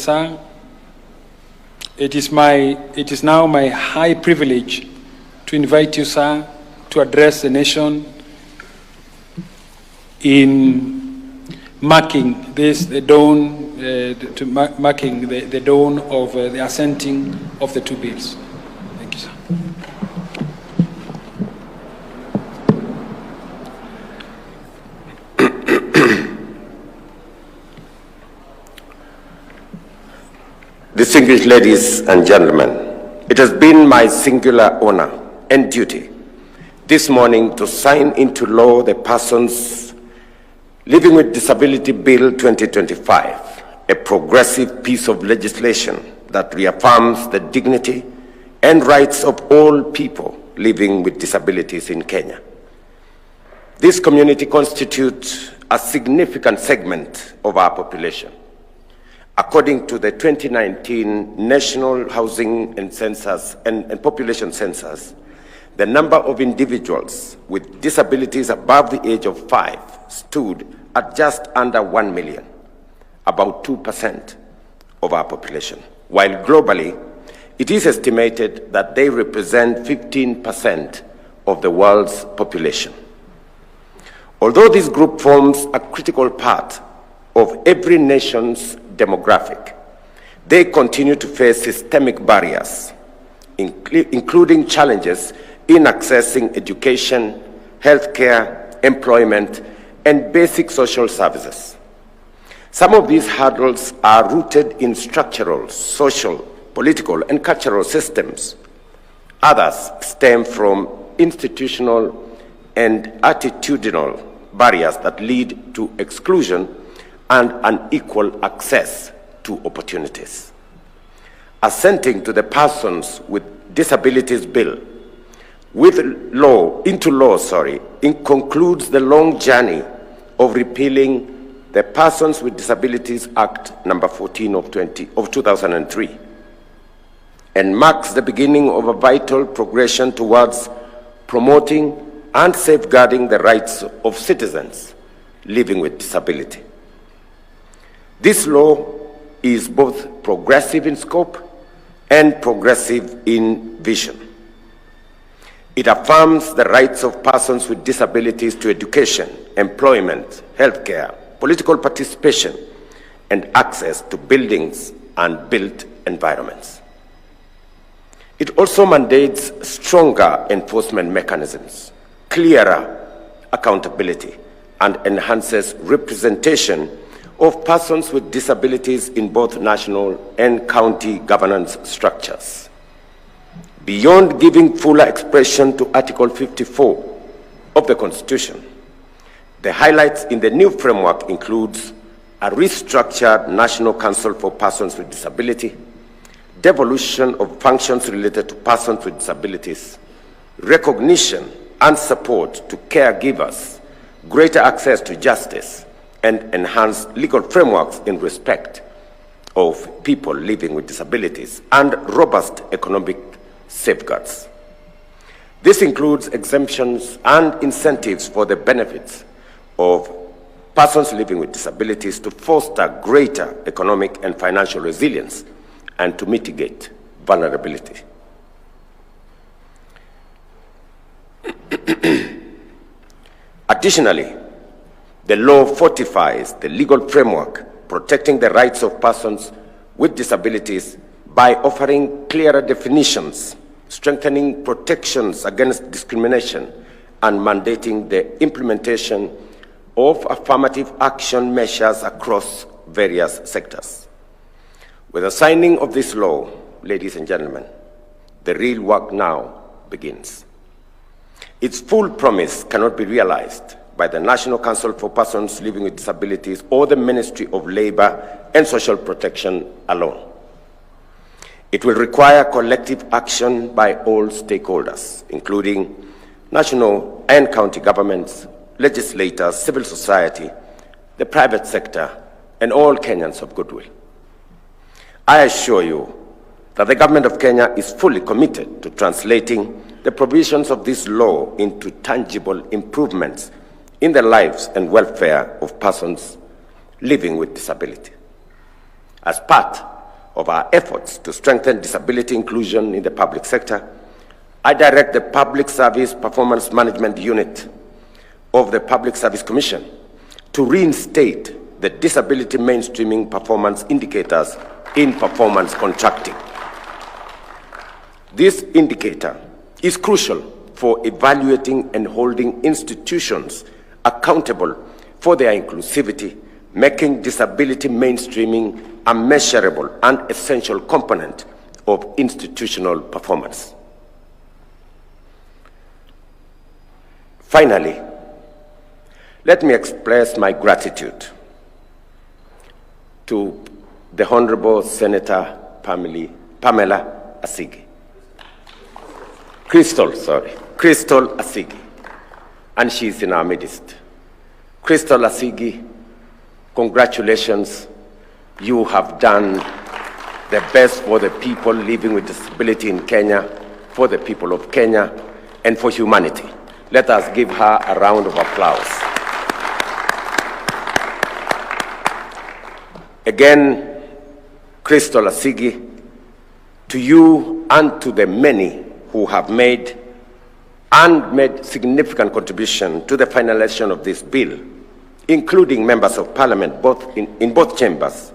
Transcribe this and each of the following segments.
sir. It is now my high privilege to invite you, sir, to address the nation in marking this, the dawn, marking the dawn of the assenting of the two bills. Thank you, sir. Distinguished ladies and gentlemen, it has been my singular honor and duty this morning to sign into law the Persons Living with Disability Bill 2025, a progressive piece of legislation that reaffirms the dignity and rights of all people living with disabilities in Kenya. This community constitutes a significant segment of our population. According to the 2019 National Housing and Population Census, the number of individuals with disabilities above the age of 5 stood at just under 1 million, about 2% of our population, while globally, it is estimated that they represent 15% of the world's population. Although this group forms a critical part of every nation's demographic, they continue to face systemic barriers, including challenges in accessing education, healthcare, employment, and basic social services. Some of these hurdles are rooted in structural, social, political, and cultural systems. Others stem from institutional and attitudinal barriers that lead to exclusion and unequal access to opportunities. Assenting to the Persons with Disabilities Bill into law, it concludes the long journey of repealing the Persons with Disabilities Act number 14 of 2003 and marks the beginning of a vital progression towards promoting and safeguarding the rights of citizens living with disability. This law is both progressive in scope and progressive in vision. It affirms the rights of persons with disabilities to education, employment, healthcare, political participation, and access to buildings and built environments. It also mandates stronger enforcement mechanisms, clearer accountability, and enhances representation of persons with disabilities in both national and county governance structures. Beyond giving fuller expression to Article 54 of the Constitution, the highlights in the new framework includes a restructured National Council for Persons with Disability, devolution of functions related to persons with disabilities, recognition and support to caregivers, greater access to justice, and enhanced legal frameworks in respect of people living with disabilities, and robust economic safeguards. This includes exemptions and incentives for the benefits of persons living with disabilities to foster greater economic and financial resilience and to mitigate vulnerability. Additionally, the law fortifies the legal framework protecting the rights of persons with disabilities by offering clearer definitions, strengthening protections against discrimination, and mandating the implementation of affirmative action measures across various sectors. With the signing of this law, ladies and gentlemen, the real work now begins. Its full promise cannot be realized by the National Council for Persons Living with Disabilities or the Ministry of Labor and Social Protection alone. It will require collective action by all stakeholders, including national and county governments, legislators, civil society, the private sector, and all Kenyans of goodwill. I assure you that the government of Kenya is fully committed to translating the provisions of this law into tangible improvements in the lives and welfare of persons living with disability. As part of our efforts to strengthen disability inclusion in the public sector, I direct the Public Service Performance Management Unit of the Public Service Commission to reinstate the disability mainstreaming performance indicators in performance contracting. This indicator is crucial for evaluating and holding institutions accountable for their inclusivity, making disability mainstreaming a measurable and essential component of institutional performance. Finally, let me express my gratitude to the Honorable Senator Pamela Asigi. Crystal Asigi, and she's in our midst. Crystal Asigi, congratulations. You have done the best for the people living with disability in Kenya, for the people of Kenya, and for humanity. Let us give her a round of applause. Again, Crystal Asigi, to you and to the many who have made significant contribution to the finalization of this bill, including members of parliament in both chambers,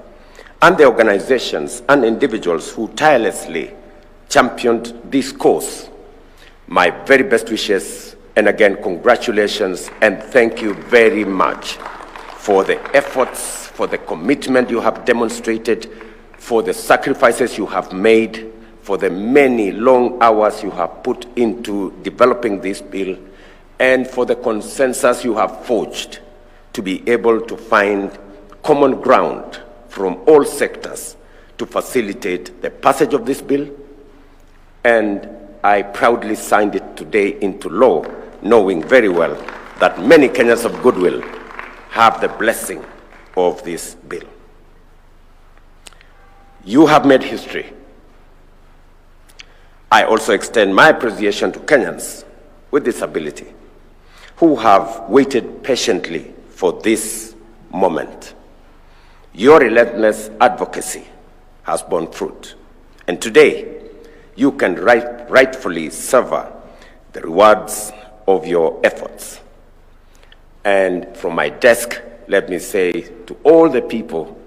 and the organizations and individuals who tirelessly championed this cause. My very best wishes, and again, congratulations, and thank you very much for the efforts, for the commitment you have demonstrated, for the sacrifices you have made, for the many long hours you have put into developing this bill, and for the consensus you have forged to be able to find common ground from all sectors to facilitate the passage of this bill. And I proudly signed it today into law, knowing very well that many Kenyans of goodwill have the blessing of this bill. You have made history. I also extend my appreciation to Kenyans with disability who have waited patiently for this moment. Your relentless advocacy has borne fruit, and today you can rightfully savor the rewards of your efforts. And from my desk, let me say to all the people,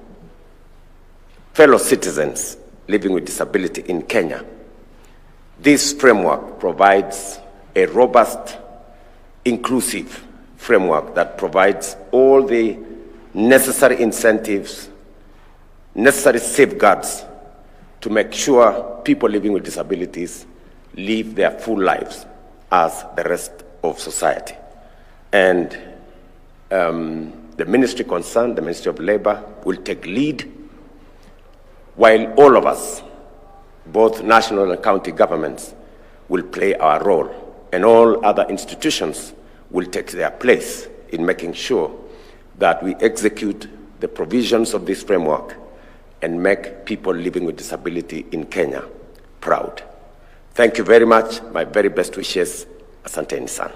fellow citizens living with disability in Kenya, this framework provides a robust, inclusive framework that provides all the necessary incentives, necessary safeguards to make sure people living with disabilities live their full lives as the rest of society. And the ministry concerned, the Ministry of Labor, will take lead, while all of us, both national and county governments, will play our role, and all other institutions will take their place in making sure that we execute the provisions of this framework and make people living with disability in Kenya proud. Thank you very much. My very best wishes. Asanteni sana.